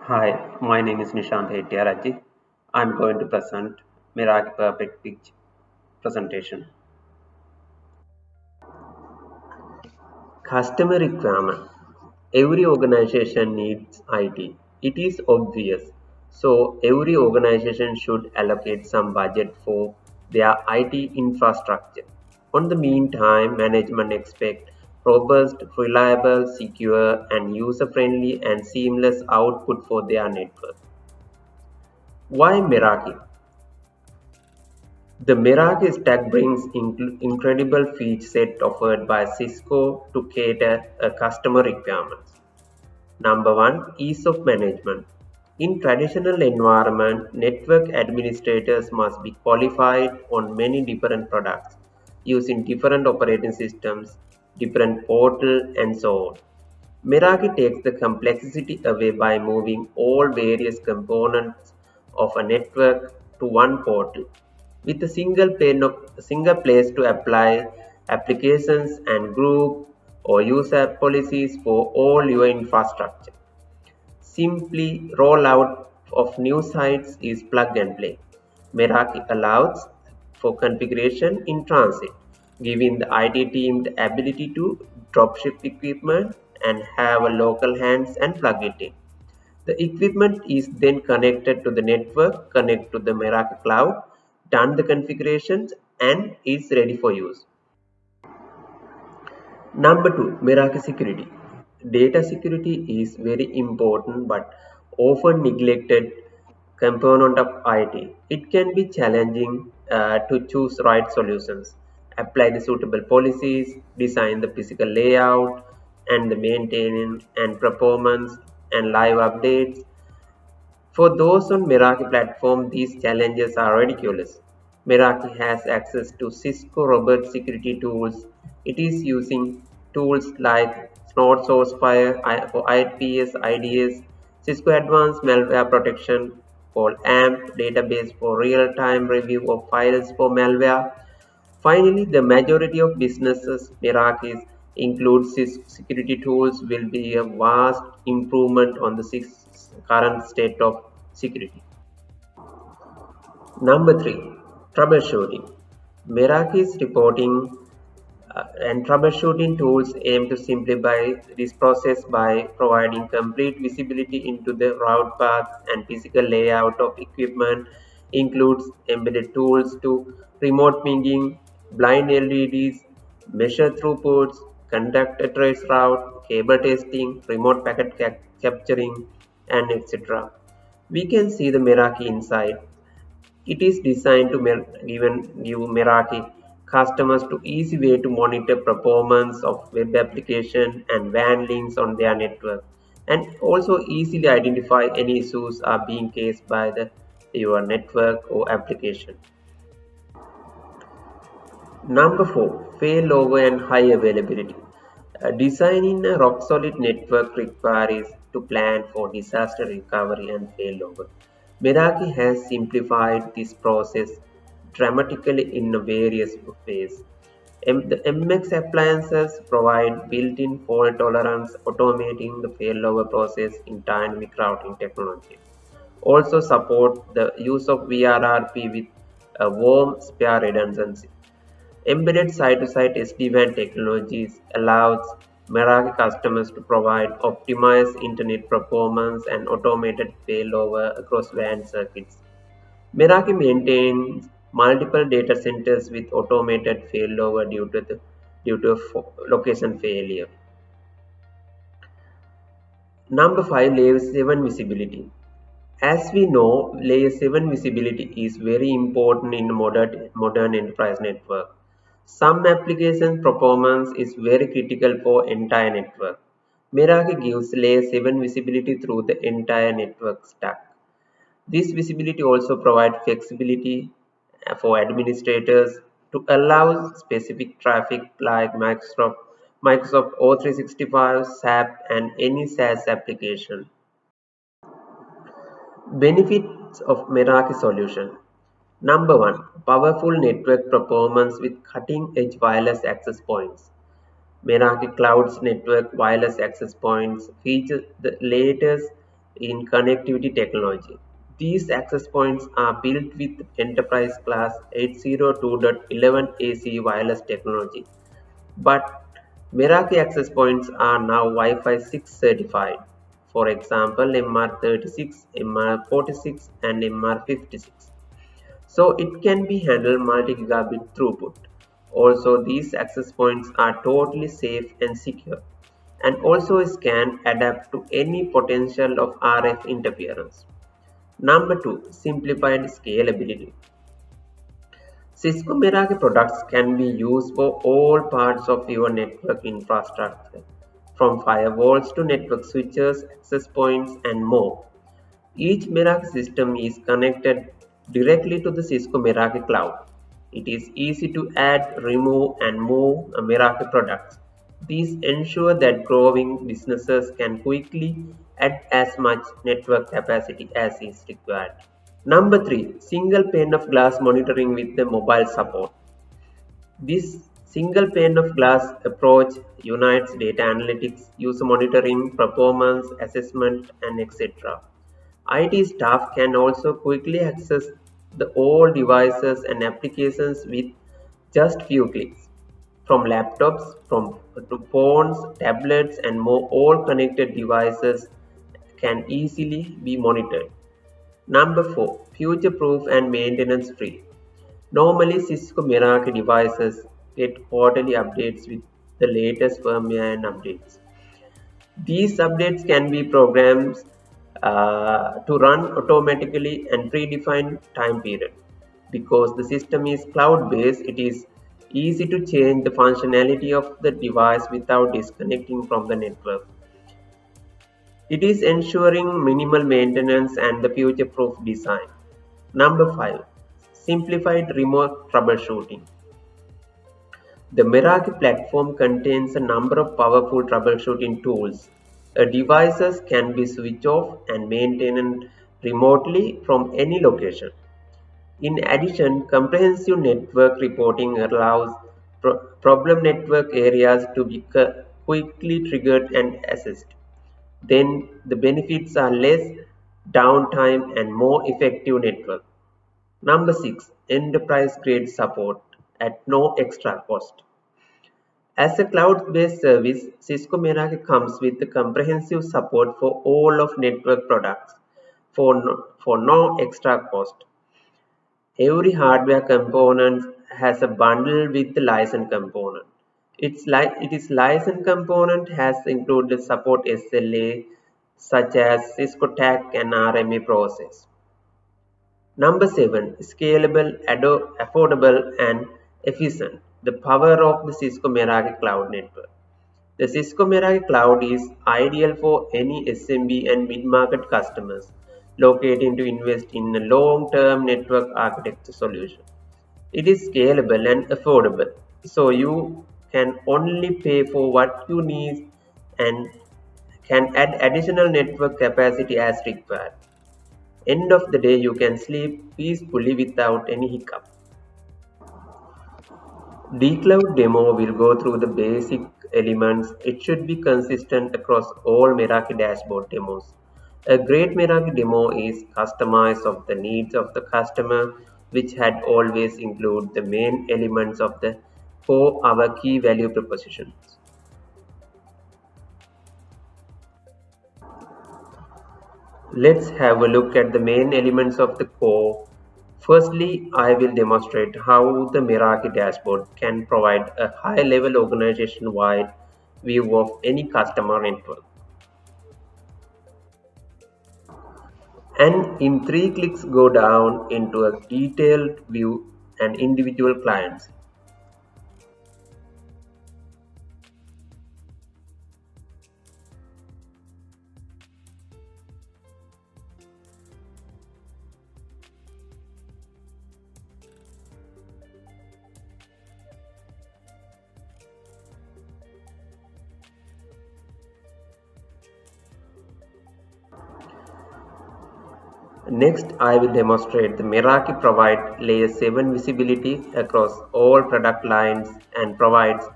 Hi, my name is Nishant Hettiarajji. I'm going to present Meraki Perfect Pitch presentation. Customer requirement. Every organization needs IT. It is obvious. So every organization should allocate some budget for their IT infrastructure. On the meantime, management expect robust, reliable, secure, and user-friendly and seamless output for their network. Why Meraki? The Meraki stack brings incredible feature set offered by Cisco to cater a customer requirements. Number one, ease of management. In traditional environment, network administrators must be qualified on many different products using different operating systems, different portal, and so on. Meraki takes the complexity away by moving all various components of a network to one portal with a single place to apply applications and group or user policies for all your infrastructure. Simply rollout of new sites is plug and play. Meraki allows for configuration in transit, giving the IT team the ability to dropship equipment and have a local hands and plug it in. The equipment is then connected to the network, connect to the Meraki cloud, done the configurations and is ready for use. Number two, Meraki security. Data security is very important but often neglected component of IT. It can be challenging to choose right solutions, apply the suitable policies, design the physical layout, and the maintenance and performance and live updates. For those on Meraki platform, these challenges are ridiculous. Meraki has access to Cisco robust security tools. It is using tools like Snort Sourcefire for IPS, IDS, Cisco Advanced Malware Protection called AMP database for real-time review of files for malware. Finally, the majority of businesses Meraki includes security tools will be a vast improvement on the current state of security. Number three, troubleshooting. Meraki's reporting and troubleshooting tools aim to simplify this process by providing complete visibility into the route path and physical layout of equipment, includes embedded tools to remote pinging, blind LEDs, measure throughputs, conduct a trace route, cable testing, remote packet capturing, and etc. We can see the Meraki inside. It is designed to give Meraki customers to easy way to monitor performance of web application and WAN links on their network, and also easily identify any issues are being faced by your network or application. Number four, failover and high availability. Designing a rock-solid network requires to plan for disaster recovery and failover. Meraki has simplified this process dramatically in various ways. The MX appliances provide built-in fault tolerance, automating the failover process in dynamic routing technology. Also support the use of VRRP with a warm spare redundancy. Embedded site-to-site SD-WAN technologies allows Meraki customers to provide optimized internet performance and automated failover across WAN circuits. Meraki maintains multiple data centers with automated failover due to location failure. Number 5, Layer 7 visibility. As we know, Layer 7 visibility is very important in modern enterprise network. Some application performance is very critical for entire network. Meraki gives Layer 7 visibility through the entire network stack. This visibility also provides flexibility for administrators to allow specific traffic like Microsoft O365, SAP, and any SaaS application. Benefits of Meraki solution. Number one, powerful network performance with cutting-edge wireless access points. Meraki Cloud's network wireless access points feature the latest in connectivity technology. These access points are built with enterprise class 802.11ac wireless technology, but Meraki access points are now Wi-Fi 6 certified. For example, MR36, MR46 and MR56. So it can be handled multi-gigabit throughput. Also, these access points are totally safe and secure, and also can adapt to any potential of RF interference. Number 2. Simplified scalability. Cisco Meraki products can be used for all parts of your network infrastructure, from firewalls to network switches, access points, and more. Each Meraki system is connected directly to the Cisco Meraki cloud. It is easy to add, remove, and move Meraki products. These ensure that growing businesses can quickly add as much network capacity as is required. Number 3. Single pane of glass monitoring with the mobile support. This single pane of glass approach unites data analytics, user monitoring, performance assessment, and etc. IT staff can also quickly access the all devices and applications with just few clicks. From laptops, to phones, tablets, and more, all connected devices can easily be monitored. Number 4. Future-proof and maintenance-free. Normally, Cisco Meraki devices get quarterly updates with the latest firmware and updates. These updates can be programmed to run automatically and predefined time period. Because the system is cloud-based, it is easy to change the functionality of the device without disconnecting from the network. It is ensuring minimal maintenance and the future-proof design. Number 5. Simplified remote troubleshooting. The Meraki platform contains a number of powerful troubleshooting tools. Devices can be switched off and maintained remotely from any location. In addition, comprehensive network reporting allows problem network areas to be quickly triggered and assessed. Then the benefits are less downtime and more effective network. Number 6. Enterprise grade support at no extra cost. As a cloud-based service, Cisco Meraki comes with the comprehensive support for all of network products for no extra cost. Every hardware component has a bundle with the license component. It is license component has included support SLA such as Cisco TAC and RMA process. Number 7. Scalable, affordable, and efficient. The power of the Cisco Meraki Cloud Network. The Cisco Meraki Cloud is ideal for any SMB and mid-market customers looking to invest in a long-term network architecture solution. It is scalable and affordable, so you can only pay for what you need and can add additional network capacity as required. End of the day, you can sleep peacefully without any hiccup. Dcloud demo will go through the basic elements. It should be consistent across all Meraki dashboard demos. A great Meraki demo is customized of the needs of the customer, which had always include the main elements of the core our key value propositions. Let's have a look at the main elements of the core. Firstly, I will demonstrate how the Meraki dashboard can provide a high-level organization-wide view of any customer network. And in 3 clicks go down into a detailed view and individual clients. Next, I will demonstrate the Meraki provide layer 7 visibility across all product lines and provides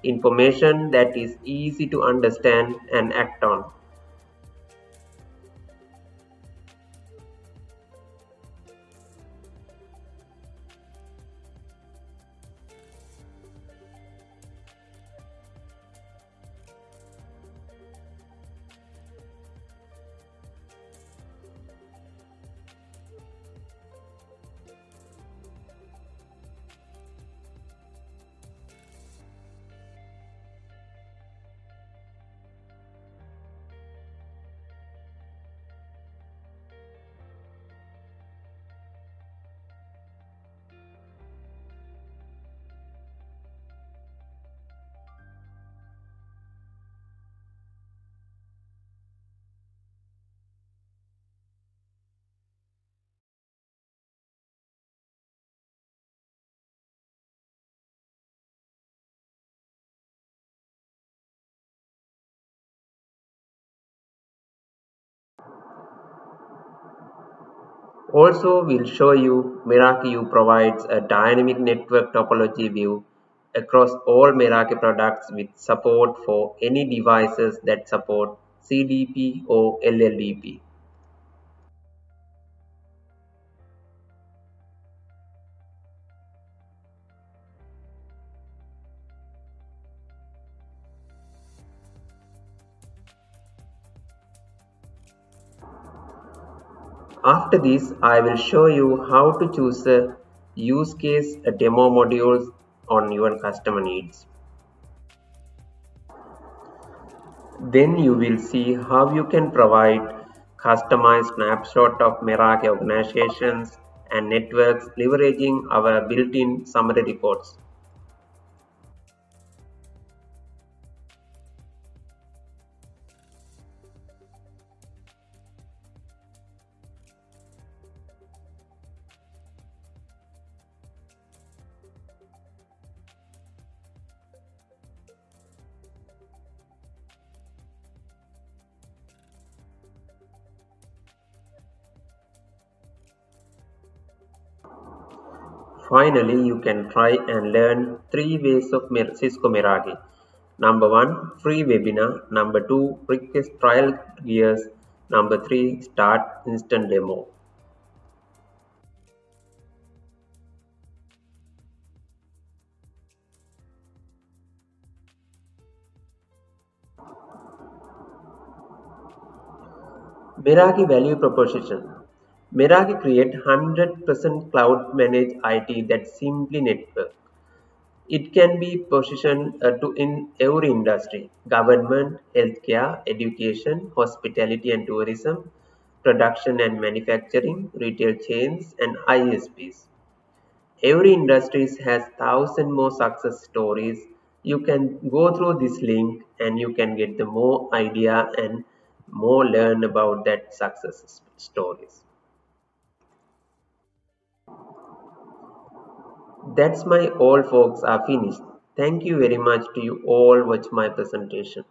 information that is easy to understand and act on. Also, we'll show you Meraki U provides a dynamic network topology view across all Meraki products with support for any devices that support CDP or LLDP. After this, I will show you how to choose a use case a demo modules on your customer needs. Then you will see how you can provide customized snapshot of Meraki organizations and networks leveraging our built-in summary reports. Finally, you can try and learn 3 ways of Cisco Meraki. Number 1, free webinar. Number 2, request trial gears. Number 3, start instant demo. Meraki value proposition. Meraki create 100% cloud managed IT that simply network. It can be positioned to in every industry: government, healthcare, education, hospitality and tourism, production and manufacturing, retail chains, and ISPs. Every industry has thousand more success stories. You can go through this link and you can get the more idea and more learn about that success stories. That's my all folks are finished. Thank you very much to you all watch my presentation.